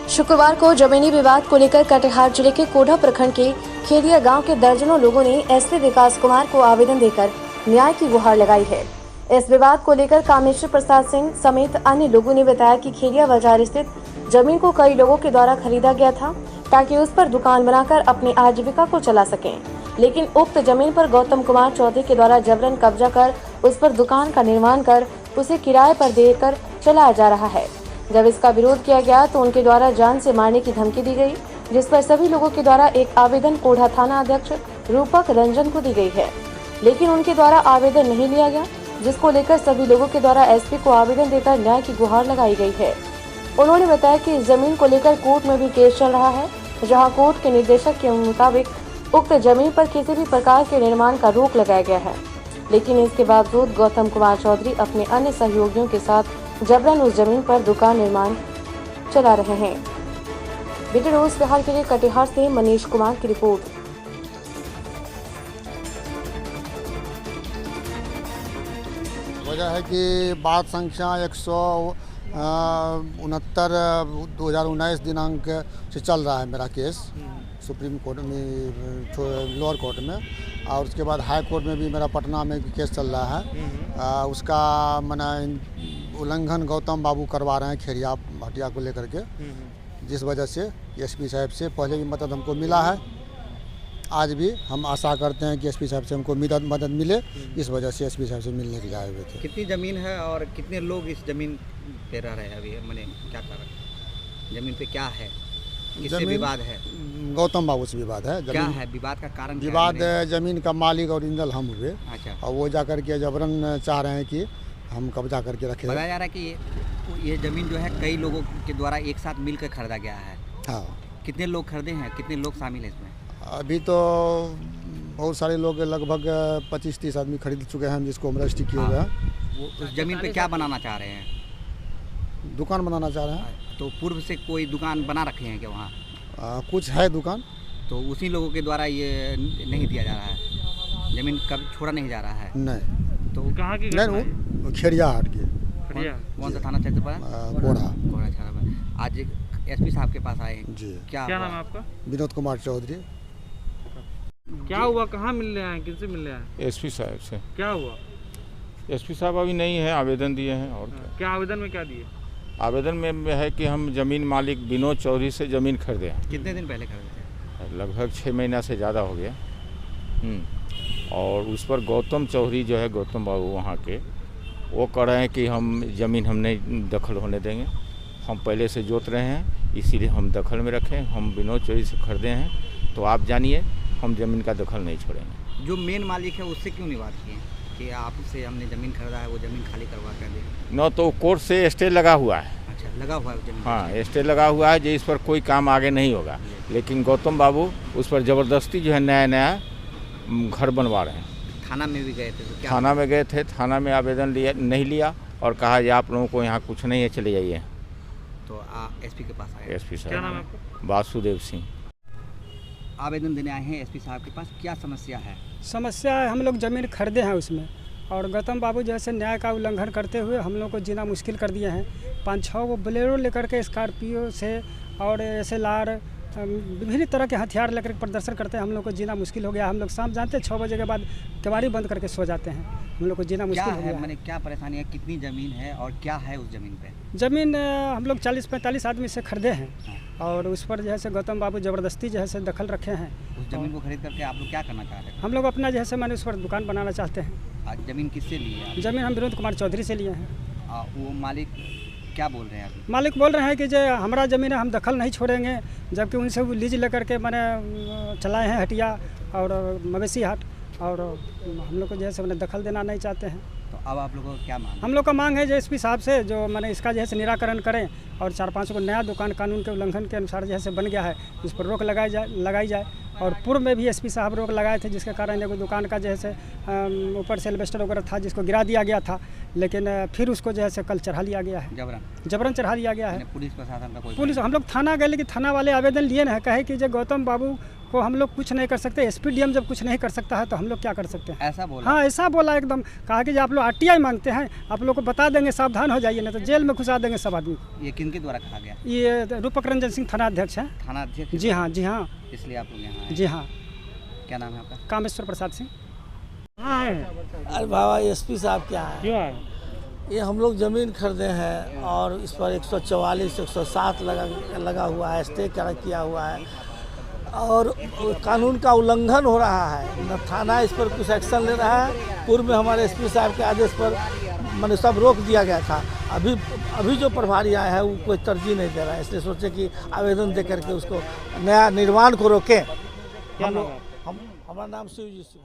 शुक्रवार को जमीनी विवाद को लेकर कटिहार जिले के कोढ़ा प्रखंड के खेरिया गांव के दर्जनों लोगों ने एसपी विकास कुमार को आवेदन देकर न्याय की गुहार लगाई है। इस विवाद को लेकर कामेश्वर प्रसाद सिंह समेत अन्य लोगों ने बताया कि खेरिया बाजार स्थित जमीन को कई लोगों के द्वारा खरीदा गया था ताकि उस पर दुकान बनाकर अपनी आजीविका को चला सकें, लेकिन उक्त जमीन पर गौतम कुमार चौधरी के द्वारा जबरन कब्जा कर उस पर दुकान का निर्माण कर उसे किराए पर देकर चलाया जा रहा है। जब इसका विरोध किया गया तो उनके द्वारा जान से मारने की धमकी दी गई, जिस पर सभी लोगों के द्वारा एक आवेदन कोढ़ा थाना अध्यक्ष रूपक रंजन को दी गई है, लेकिन उनके द्वारा आवेदन नहीं लिया गया, जिसको लेकर सभी लोगों के द्वारा एसपी को आवेदन देकर न्याय की गुहार लगाई गई है। उन्होंने बताया कि इस जमीन को लेकर कोर्ट में भी केस चल रहा है, जहां कोर्ट के निर्देशक के मुताबिक उक्त जमीन पर किसी भी प्रकार के निर्माण का रोक लगाया गया है, लेकिन इसके बावजूद गौतम कुमार चौधरी अपने अन्य सहयोगियों के साथ जबरन उस जमीन पर दुकान निर्माण चला रहे हैं। बीते रोज बिहार के लिए कटिहार से मनीष कुमार की रिपोर्ट। वजह है कि बात संख्या 169/2019 दिनांक से चल रहा है मेरा केस सुप्रीम कोर्ट में, लोअर कोर्ट में, और उसके बाद हाई कोर्ट में भी मेरा पटना में केस चल रहा है। उसका मना उल्लंघन गौतम बाबू करवा रहे हैं खेरिया हटिया को लेकर के, जिस वजह से एसपी साहब से पहले भी मदद हमको मिला है। आज भी हम आशा करते हैं कि एसपी साहब से हमको मदद मिले, इस वजह से एसपी साहब से मिलने के लिए आए हुए थे। कितनी ज़मीन है और कितने लोग इस ज़मीन पे रह रहे हैं अभी? मैंने क्या करा, ज़मीन पे क्या है, किससे विवाद है? गौतम बाबू से विवाद है। क्या है विवाद का कारण? विवाद ज़मीन का मालिक और इंजल हम हुए। अच्छा। और वो जा करके जबरन चाह रहे हैं कि हम कब्जा करके रखें। बताया जा रहा है कि ये ज़मीन जो है कई लोगों के द्वारा एक साथ मिलकर खरीदा गया है। हाँ। कितने लोग खरीदे हैं, कितने लोग शामिल हैं इसमें? अभी तो बहुत सारे लोग, लगभग 25-30 आदमी खरीद चुके हैं, जिसको हम रजिस्ट्री किए हुए हैं। वो उस ज़मीन पे क्या बनाना चाह रहे हैं? दुकान बनाना चाह रहे हैं। तो पूर्व से कोई दुकान बना रखे हैं क्या वहाँ? कुछ है दुकान। तो उसी लोगों के द्वारा ये नहीं दिया जा रहा है, ज़मीन कभी छोड़ा नहीं जा रहा है? नहीं। तो कहाँ की? नहीं, खेरिया हाट के। कौन सा थाना क्षेत्र पर? कोढ़ा। आज एसपी साहब के पास आए हैं। जी। क्या नाम है आपका? विनोद कुमार चौधरी। क्या हुआ, कहाँ मिलने आए, किससे मिलने आए? एसपी साहब से। क्या हुआ? एसपी साहब अभी नहीं है, आवेदन दिए हैं। और क्या आवेदन में क्या दिए? आवेदन में है कि हम ज़मीन मालिक विनोद चौधरी से ज़मीन खरीदे हैं। कितने दिन पहले खरीदे थे? लगभग 6 महीना से ज़्यादा हो गया। और उस पर गौतम चौधरी जो है, गौतम बाबू वहाँ के, वो कह रहे हैं कि हम ज़मीन हम नहीं दखल होने देंगे, हम पहले से जोत रहे हैं, इसीलिए हम दखल में रखें, हम विनोद चौधरी से खरीदे हैं, तो आप जानिए हम ज़मीन का दखल नहीं छोड़ेंगे। जो मेन मालिक है उससे क्यों नहीं बात किए कि आपसे हमने ज़मीन खरीदा है, वो ज़मीन खाली करवा कर दें? न तो कोर्ट से स्टे लगा हुआ है। अच्छा, लगा हुआ है ज़मीन? हाँ, स्टे लगा हुआ है, जो इस पर कोई काम आगे नहीं होगा, लेकिन गौतम बाबू उस पर ज़बरदस्ती जो है नया घर बनवा रहे हैं। थाना में भी गए थे? तो क्या थाना में गए थे, थाना में आवेदन नहीं लिया और कहा कि आप लोगों को यहाँ कुछ नहीं है, चले जाइए। तो एसपी के पास आए? एसपी साहब। क्या नाम है आपका? वासुदेव सिंह। आवेदन देने आए हैं एसपी साहब के पास, क्या समस्या है? समस्या है, हम लोग ज़मीन खरीदे हैं उसमें, और गौतम बाबू जैसे न्याय का उल्लंघन करते हुए हम लोग को जीना मुश्किल कर दिए हैं। 5-6 वो बोलेरो लेकर के स्कॉर्पियो से और SLR विभिन्न तरह के हथियार लेकर प्रदर्शन करते हैं, हम लोग को जीना मुश्किल हो गया। हम लोग शाम जानते हैं 6 बजे के बाद केवाड़ी बंद करके सो जाते हैं, हम लोग को जीना मुश्किल हो गया। मैंने क्या परेशानी है, कितनी ज़मीन है और क्या है उस ज़मीन पे? ज़मीन हम लोग 40-45 आदमी से खरीदे हैं, और उस पर जैसे गौतम बाबू ज़बरदस्ती जैसे दखल रखे हैं। उस ज़मीन को खरीद करके आप लोग क्या करना चाह रहे हैं? हम लोग अपना जैसे मैंने उस पर दुकान बनाना चाहते हैं। आज ज़मीन किससे ली है? ज़मीन हम विनोद कुमार चौधरी से लिए हैं। वो मालिक क्या बोल रहे हैं अभी? मालिक बोल रहे हैं कि जो हमारा ज़मीन है हम दखल नहीं छोड़ेंगे, जबकि उनसे वो लीज लेकर के मैंने चलाए हैं हटिया और मवेशी हाट, और हम लोग को जैसे मैंने दखल देना नहीं चाहते हैं। तो अब आप लोगों को क्या मांग? हम लोग का मांग है जो एसपी साहब से जो मैंने इसका जैसे निराकरण करें, और 4-5 को नया दुकान कानून के उल्लंघन के अनुसार जैसे बन गया है, इस पर रोक लगाई जाए। और पूर्व में भी एसपी साहब रोक लगाए थे, जिसके कारण एगो दुकान का जैसे ऊपर से एल्वेस्टर वगैरह था, जिसको गिरा दिया गया था, लेकिन फिर उसको जैसे कल चढ़ा लिया गया है, जबरन चढ़ा लिया गया है। पुलिस प्रशासन का कोई? पुलिस हम लोग थाना गए, लेकिन थाना वाले आवेदन लिए ना, कहे कि जो गौतम बाबू को हम लोग कुछ नहीं कर सकते। SPDM जब कुछ नहीं कर सकता है तो हम लोग क्या कर सकते हैं? ऐसा बोला? हाँ, ऐसा बोला एकदम। कहा कि आप लोग RTI मांगते हैं, आप लोग को बता देंगे, सावधान हो जाइए, नहीं तो जेल में घुसा देंगे सब आदमी। ये किनके द्वारा कहा गया? ये रूपक रंजन सिंह थाना अध्यक्ष है। थाना अध्यक्ष? जी हाँ, जी हाँ, इसलिए आप लोग यहाँ आए? जी हाँ। क्या नाम है आपका? कामेश्वर प्रसाद सिंह। अरे बाबा SP साहब क्या है, क्यों आए? ये हम लोग ज़मीन खरीदे हैं और इस पर 144 107 लगा हुआ है, स्टे किया हुआ है और कानून का उल्लंघन हो रहा है। न थाना इस पर कुछ एक्शन ले रहा है। पूर्व में हमारे SP साहब के आदेश पर मैंने सब रोक दिया गया था। अभी जो प्रभारी आया है वो कोई तरजीह नहीं दे रहा है, इसलिए सोचे कि आवेदन दे करके उसको नया निर्माण को रोकें। हमारा नाम शिवजी सिंह।